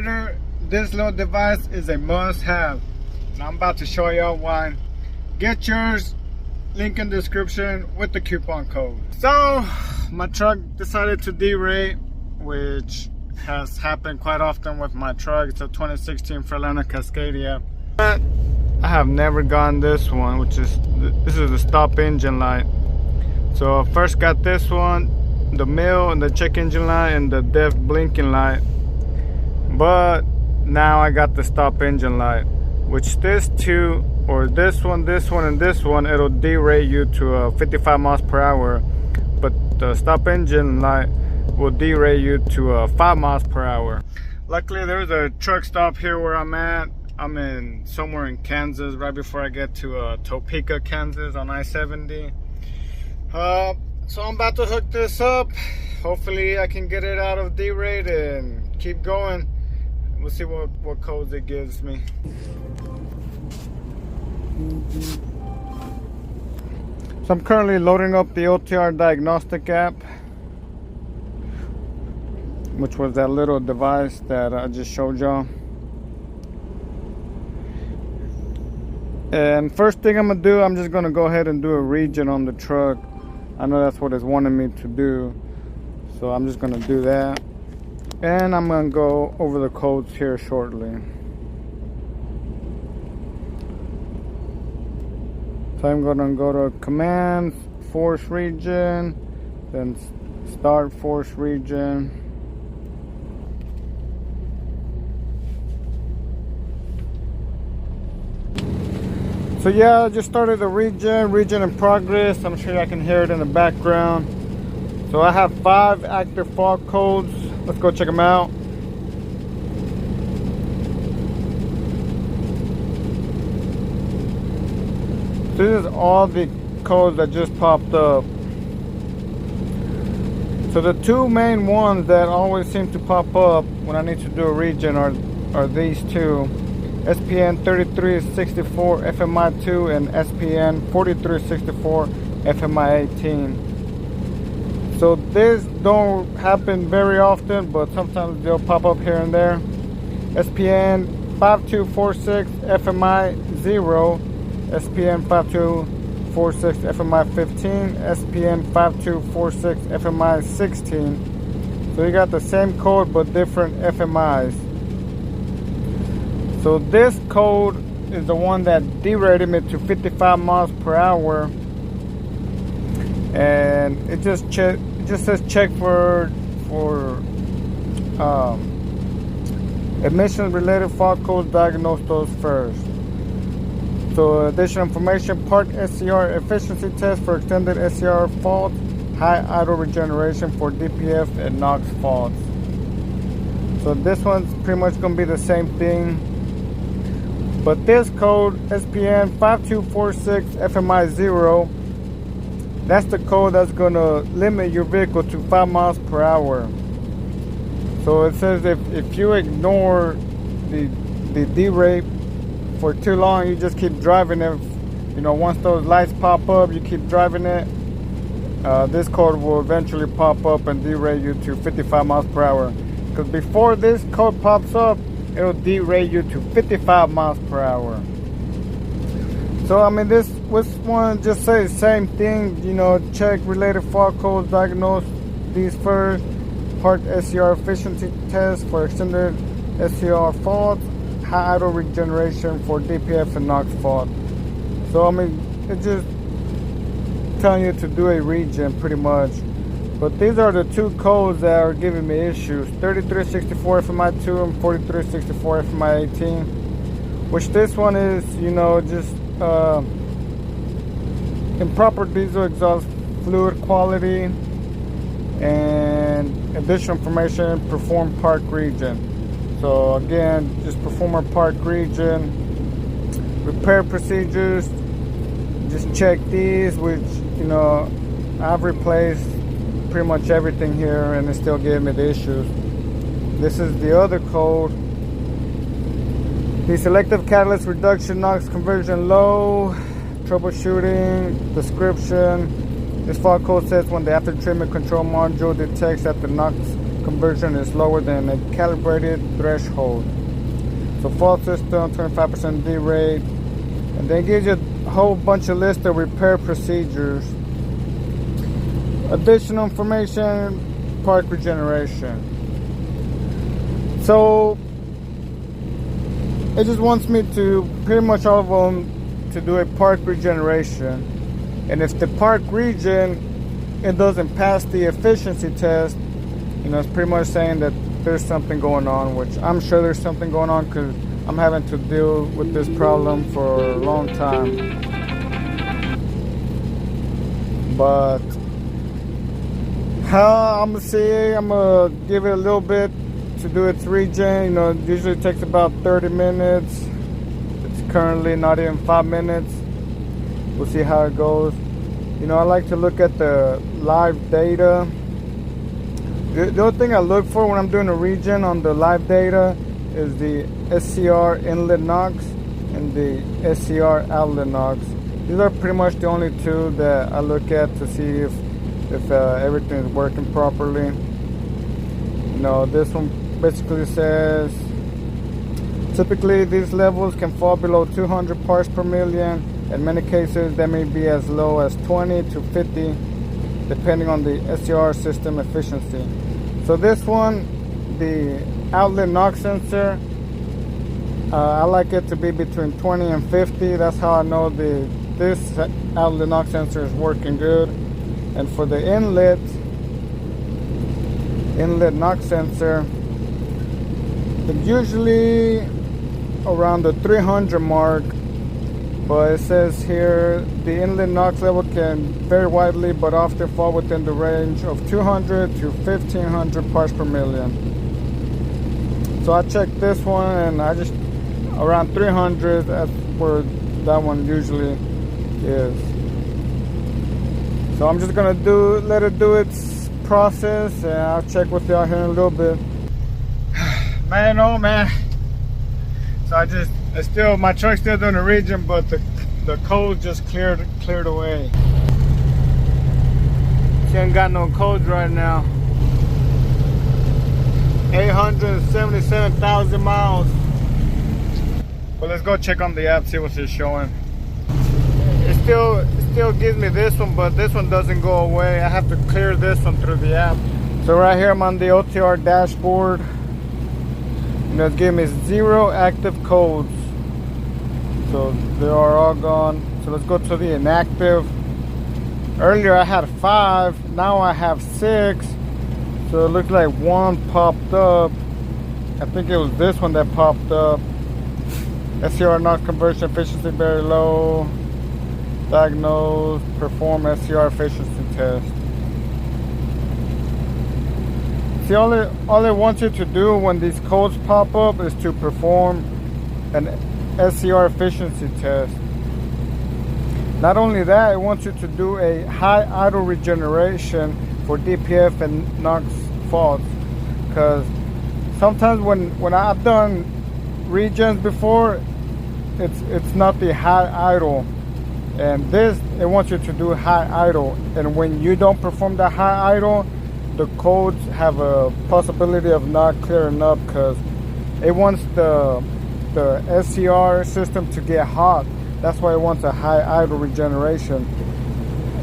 radiator, this little device is a must-have. And I'm about to show y'all why. Get yours, link in description with the coupon code. So my truck decided to derate, which has happened quite often with my truck. It's a 2016 Freightliner Cascadia. But I have never gotten this one, which is this is the stop engine light. So I first got this one, the mill and the check engine light and the deaf blinking light. But now I got the stop engine light, which this two, or this one, and this one, it'll derate you to 55 miles per hour. But the stop engine light will derate you to 5 miles per hour. Luckily, there's a truck stop here where I'm at. I'm in somewhere in Kansas, right before I get to Topeka, Kansas on I-70. So I'm about to hook this up. Hopefully I can get it out of derate and keep going. We'll see what codes it gives me. So I'm currently loading up the OTR Diagnostic app, which was that little device that I just showed y'all. And first thing I'm gonna do, I'm just gonna go ahead and do a regen on the truck. I know that's what it's wanting me to do, so I'm just gonna do that. And I'm gonna go over the codes here shortly. So I'm gonna go to commands, force regen, then start force regen. So yeah, I just started the regen in progress. I'm sure I can hear it in the background. So I have 5 active fault codes. Let's go check them out. So this is all the codes that just popped up. So the 2 main ones that always seem to pop up when I need to do a regen are these 2. SPN 3364 FMI 2 and SPN 4364 FMI 18. So this don't happen very often, but sometimes they'll pop up here and there. SPN 5246 FMI 0, SPN 5246 FMI 15, SPN 5246 FMI 16. So you got the same code but different FMIs. So this code is the one that derated me to 55 miles per hour, and it just says check for emission related fault codes, diagnose those first. So additional information: park SCR efficiency test for extended SCR faults, high idle regeneration for DPF and NOx faults. So this one's pretty much gonna be the same thing. But this code, SPN 5246 FMI 0, that's the code that's going to limit your vehicle to 5 miles per hour. So it says if you ignore the derate for too long, you just keep driving it. You know, once those lights pop up, you keep driving it. This code will eventually pop up and derate you to 55 miles per hour. Because before this code pops up, it'll derate you to 55 miles per hour. So I mean, this one just says the same thing, you know, check related fault codes, diagnose these first, park SCR efficiency test for extended SCR faults, high idle regeneration for DPF and NOx fault. So I mean, it's just telling you to do a regen pretty much. But these are the 2 codes that are giving me issues: 3364 FMI 2 and 4364 FMI 18. Which this one is, you know, just improper diesel exhaust fluid quality, and additional information: perform park regen. So again, just perform a park regen. Repair procedures: just check these, which, you know, I've replaced pretty much everything here and it still gave me the issues. This is the other code. The selective catalyst reduction NOx conversion low. Troubleshooting description: this fault code says when the after treatment control module detects that the NOx conversion is lower than a calibrated threshold. So fault system, 25% derate, and then it gives you a whole bunch of list of repair procedures. Additional information, part regeneration. So it just wants me to, pretty much all of them, to do a part regeneration. And if the part regen, it doesn't pass the efficiency test, you know, it's pretty much saying that there's something going on, which I'm sure there's something going on because I'm having to deal with this problem for a long time. But I'm gonna give it a little bit to do its regen. You know, it usually takes about 30 minutes. It's currently not even 5 minutes. We'll see how it goes. You know, I like to look at the live data. The only thing I look for when I'm doing a regen on the live data is the SCR inlet NOx and the SCR outlet NOx. These are pretty much the only two that I look at to see if everything is working properly. You know, this one basically says typically these levels can fall below 200 parts per million. In many cases, they may be as low as 20 to 50, depending on the SCR system efficiency. So this one, the outlet NOx sensor, I like it to be between 20 and 50. That's how I know this outlet NOx sensor is working good. And for the inlet NOx sensor, it's usually around the 300 mark. But it says here the inlet NOx level can vary widely but often fall within the range of 200 to 1500 parts per million. So I checked this one and I just around 300, that's where that one usually is. So I'm just gonna let it do its process, and I'll check with y'all here in a little bit. Man, oh man. So my truck's still doing the regen, but the cold just cleared away. She ain't got no codes right now. 877,000 miles. But let's go check on the app, see what it's showing. It still gives me this one, but this one doesn't go away. I have to clear this one through the app. So right here I'm on the OTR dashboard. You know, it's giving me 0 active codes. So they are all gone. So let's go to the inactive. Earlier I had 5, now I have 6. So it looks like 1 popped up. I think it was this one that popped up. SCR NOx conversion efficiency very low. Diagnose, perform SCR efficiency test. See, all it wants you to do when these codes pop up is to perform an SCR efficiency test. Not only that, it wants you to do a high idle regeneration for DPF and NOx faults. Because sometimes when I've done regens before, it's not the high idle. And this, it wants you to do high idle. And when you don't perform the high idle, the codes have a possibility of not clearing up because it wants the SCR system to get hot. That's why it wants a high idle regeneration.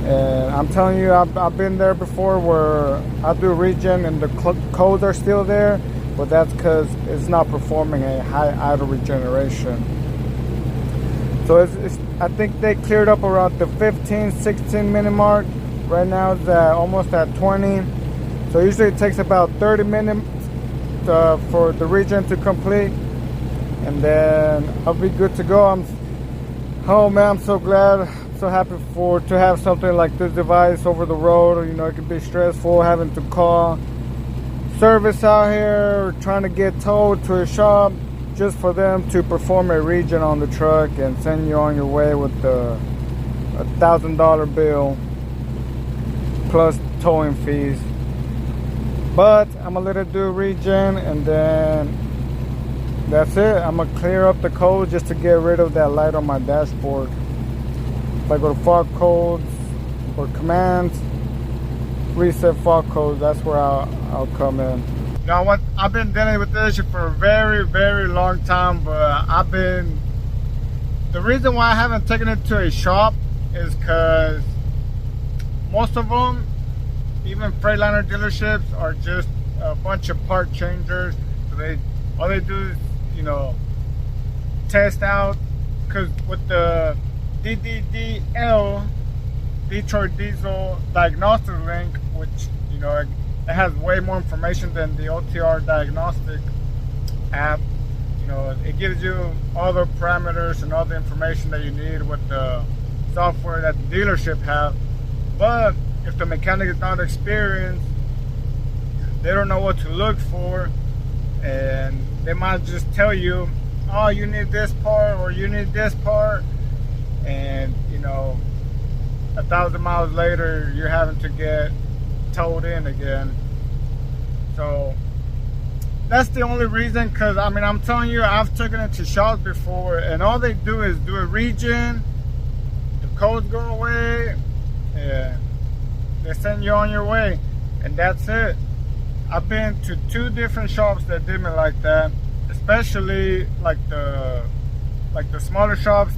And I'm telling you, I've been there before where I do regen and the codes are still there, but that's because it's not performing a high idle regeneration. So I think they cleared up around the 15-16 minute mark. Right now it's almost at 20. So usually it takes about 30 minutes for the regen to complete, and then I'll be good to go. Oh man, I'm so glad, so happy to have something like this device over the road. You know, it can be stressful having to call service out here or trying to get towed to a shop just for them to perform a regen on the truck and send you on your way with a $1,000 bill plus towing fees. But I'm gonna let it do regen, and then that's it. I'm gonna clear up the code just to get rid of that light on my dashboard. If I go to fault codes or commands, reset fault codes, that's where I'll come in. I've been dealing with this issue for a very, very long time, but the reason why I haven't taken it to a shop is because most of them, even Freightliner dealerships, are just a bunch of part changers. So all they do is, test out, because with the DDDL, Detroit Diesel Diagnostic link, which, it has way more information than the OTR Diagnostic app. It gives you all the parameters and all the information that you need with the software that the dealership have. But if the mechanic is not experienced, they don't know what to look for, and they might just tell you, oh, you need this part or you need this part, and 1,000 miles later you're having to get towed in again. So that's the only reason, because I'm telling you, I've taken it to shops before, and all they do is do a regen, the codes go away, and they send you on your way, and that's it. I've been to 2 different shops that did me like that, especially like the smaller shops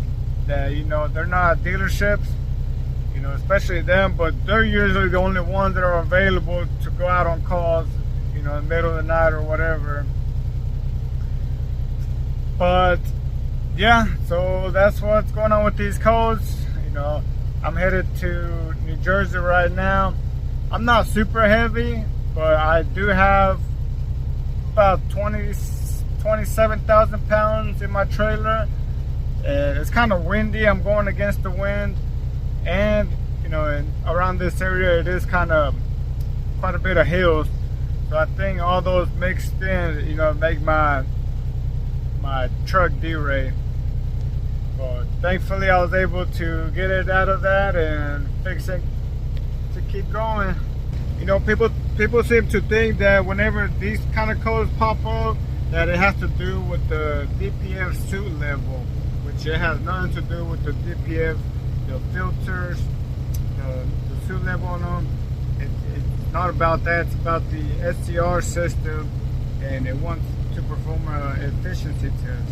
that they're not dealerships, especially them, but they're usually the only ones that are available to go out on calls, in the middle of the night or whatever. But yeah, so that's what's going on with these codes. I'm headed to New Jersey right now. I'm not super heavy, but I do have about 27,000 pounds in my trailer, and it's kind of windy. I'm going against the wind, and around this area it is kind of quite a bit of hills, so I think all those mixed in make my truck derate. But thankfully I was able to get it out of that and fix it to keep going. People seem to think that whenever these kind of codes pop up, that it has to do with the DPF suit level, which it has nothing to do with the DPF, the filters, the suit level on them. It's not about that. It's about the SCR system, and it wants to perform an efficiency test.